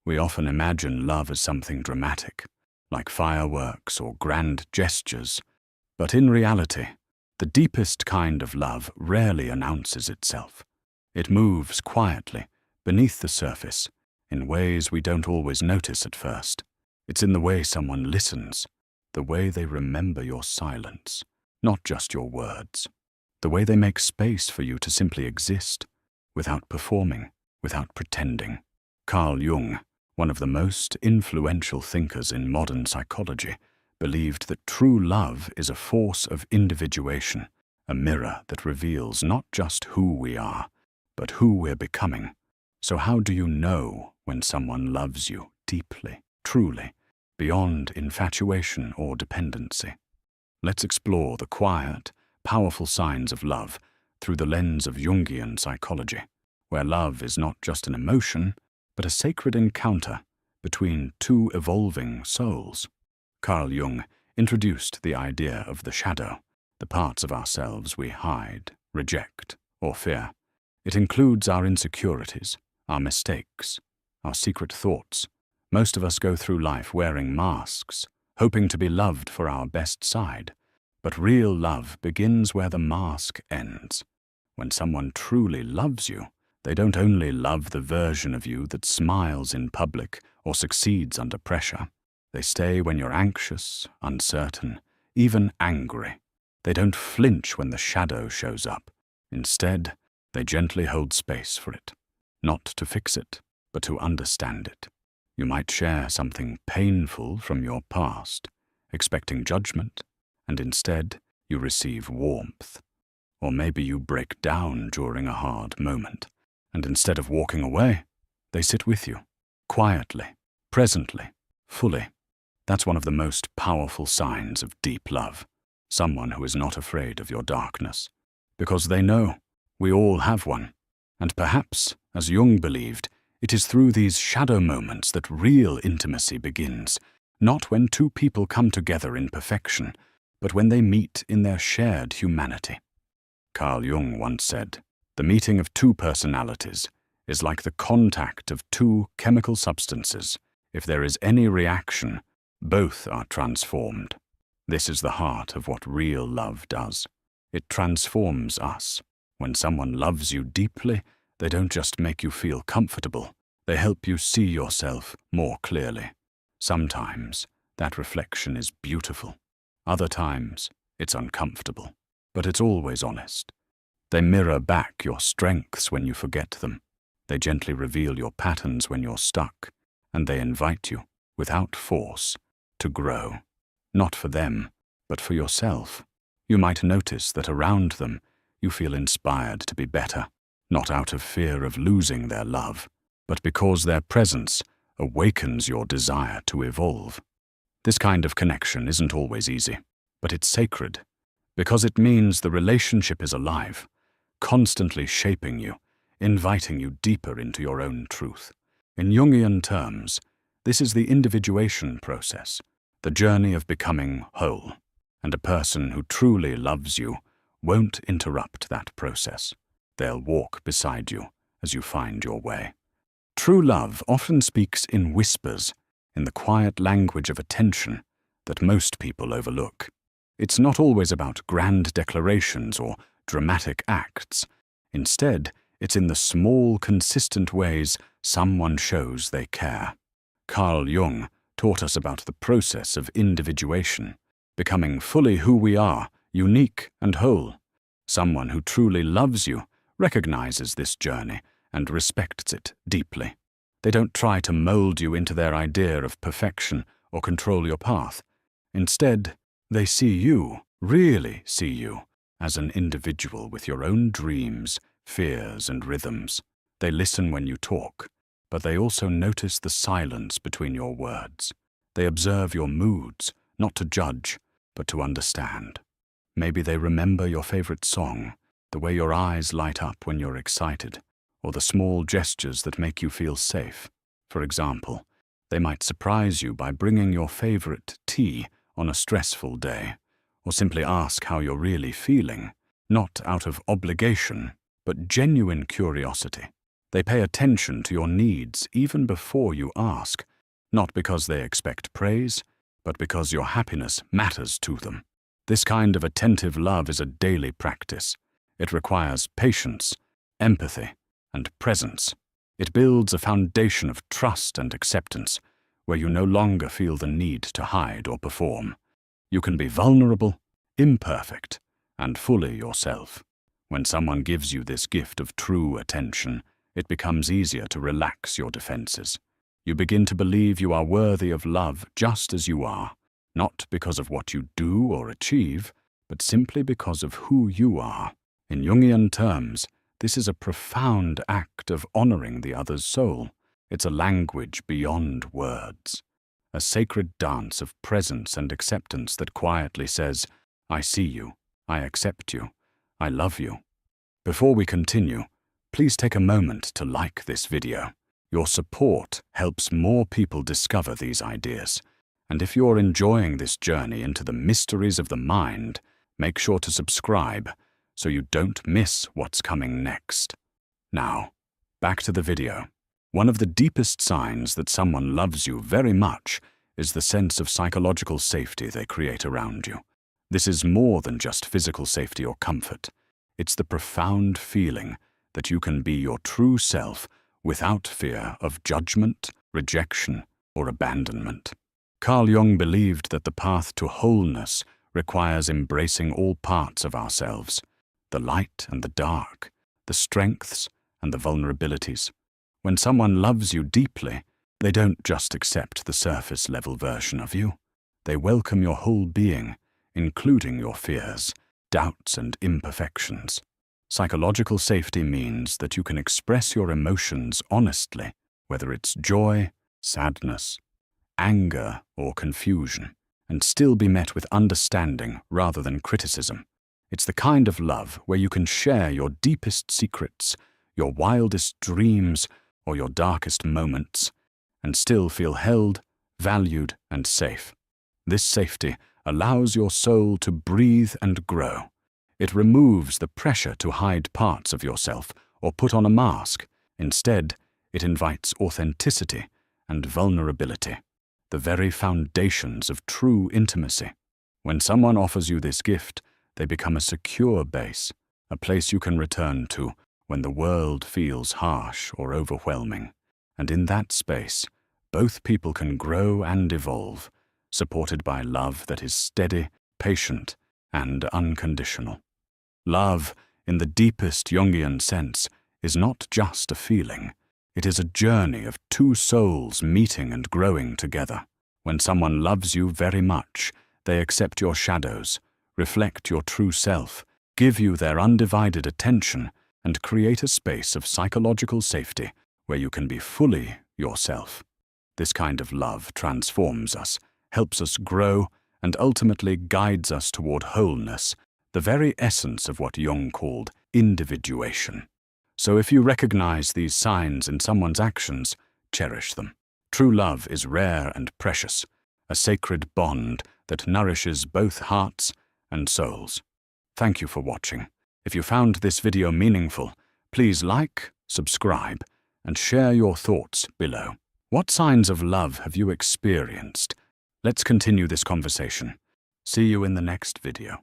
We often imagine love as something dramatic, like fireworks or grand gestures, but in reality, the deepest kind of love rarely announces itself. It moves quietly, beneath the surface, in ways we don't always notice at first. It's in the way someone listens, the way they remember your silence, not just your words, the way they make space for you to simply exist, without performing, without pretending. Carl Jung, one of the most influential thinkers in modern psychology, believed that true love is a force of individuation, a mirror that reveals not just who we are, but who we're becoming. So how do you know when someone loves you deeply, truly, beyond infatuation or dependency? Let's explore the quiet, powerful signs of love through the lens of Jungian psychology, where love is not just an emotion, but a sacred encounter between two evolving souls. Carl Jung introduced the idea of the shadow, the parts of ourselves we hide, reject, or fear. It includes our insecurities, our mistakes, our secret thoughts. Most of us go through life wearing masks, hoping to be loved for our best side. But real love begins where the mask ends. When someone truly loves you, they don't only love the version of you that smiles in public or succeeds under pressure. They stay when you're anxious, uncertain, even angry. They don't flinch when the shadow shows up. Instead, they gently hold space for it, not to fix it, but to understand it. You might share something painful from your past, expecting judgment, and instead you receive warmth. Or maybe you break down during a hard moment, and instead of walking away, they sit with you, quietly, presently, fully. That's one of the most powerful signs of deep love, someone who is not afraid of your darkness, because they know we all have one. And perhaps, as Jung believed, it is through these shadow moments that real intimacy begins, not when two people come together in perfection, but when they meet in their shared humanity. Carl Jung once said, "The meeting of two personalities is like the contact of two chemical substances. If there is any reaction, both are transformed." This is the heart of what real love does. It transforms us. When someone loves you deeply, they don't just make you feel comfortable, they help you see yourself more clearly. Sometimes that reflection is beautiful. Other times it's uncomfortable, but it's always honest. They mirror back your strengths when you forget them. They gently reveal your patterns when you're stuck, and they invite you, without force, to grow. Not for them, but for yourself. You might notice that around them, you feel inspired to be better, not out of fear of losing their love, but because their presence awakens your desire to evolve. This kind of connection isn't always easy, but it's sacred, because it means the relationship is alive, constantly shaping you, inviting you deeper into your own truth. In Jungian terms, this is the individuation process, the journey of becoming whole, and a person who truly loves you won't interrupt that process. They'll walk beside you as you find your way. True love often speaks in whispers, in the quiet language of attention that most people overlook. It's not always about grand declarations or dramatic acts. Instead, it's in the small, consistent ways someone shows they care. Carl Jung taught us about the process of individuation, becoming fully who we are, unique and whole. Someone who truly loves you recognizes this journey and respects it deeply. They don't try to mold you into their idea of perfection or control your path. Instead, they see you, really see you, as an individual with your own dreams, fears, and rhythms. They listen when you talk, but they also notice the silence between your words. They observe your moods, not to judge, but to understand. Maybe they remember your favorite song, the way your eyes light up when you're excited, or the small gestures that make you feel safe. For example, they might surprise you by bringing your favorite tea on a stressful day, or simply ask how you're really feeling, not out of obligation, but genuine curiosity. They pay attention to your needs even before you ask, not because they expect praise, but because your happiness matters to them. This kind of attentive love is a daily practice. It requires patience, empathy, and presence. It builds a foundation of trust and acceptance, where you no longer feel the need to hide or perform. You can be vulnerable, imperfect, and fully yourself. When someone gives you this gift of true attention, it becomes easier to relax your defenses. You begin to believe you are worthy of love just as you are, not because of what you do or achieve, but simply because of who you are. In Jungian terms, this is a profound act of honoring the other's soul. It's a language beyond words, a sacred dance of presence and acceptance that quietly says, I see you, I accept you, I love you. Before we continue, please take a moment to like this video. Your support helps more people discover these ideas. And if you're enjoying this journey into the mysteries of the mind, make sure to subscribe so you don't miss what's coming next. Now, back to the video. One of the deepest signs that someone loves you very much is the sense of psychological safety they create around you. This is more than just physical safety or comfort. It's the profound feeling that you can be your true self without fear of judgment, rejection, or abandonment. Carl Jung believed that the path to wholeness requires embracing all parts of ourselves, the light and the dark, the strengths and the vulnerabilities. When someone loves you deeply, they don't just accept the surface-level version of you. They welcome your whole being, including your fears, doubts, and imperfections. Psychological safety means that you can express your emotions honestly, whether it's joy, sadness, anger, or confusion, and still be met with understanding rather than criticism. It's the kind of love where you can share your deepest secrets, your wildest dreams, or your darkest moments, and still feel held, valued, and safe. This safety allows your soul to breathe and grow. It removes the pressure to hide parts of yourself or put on a mask. Instead, it invites authenticity and vulnerability, the very foundations of true intimacy. When someone offers you this gift, they become a secure base, a place you can return to when the world feels harsh or overwhelming. And in that space, both people can grow and evolve, supported by love that is steady, patient, and unconditional. Love, in the deepest Jungian sense, is not just a feeling. It is a journey of two souls meeting and growing together. When someone loves you very much, they accept your shadows, reflect your true self, give you their undivided attention, and create a space of psychological safety where you can be fully yourself. This kind of love transforms us, helps us grow, and ultimately guides us toward wholeness, the very essence of what Jung called individuation. So if you recognize these signs in someone's actions, cherish them. True love is rare and precious, a sacred bond that nourishes both hearts and souls. Thank you for watching. If you found this video meaningful, please like, subscribe, and share your thoughts below. What signs of love have you experienced? Let's continue this conversation. See you in the next video.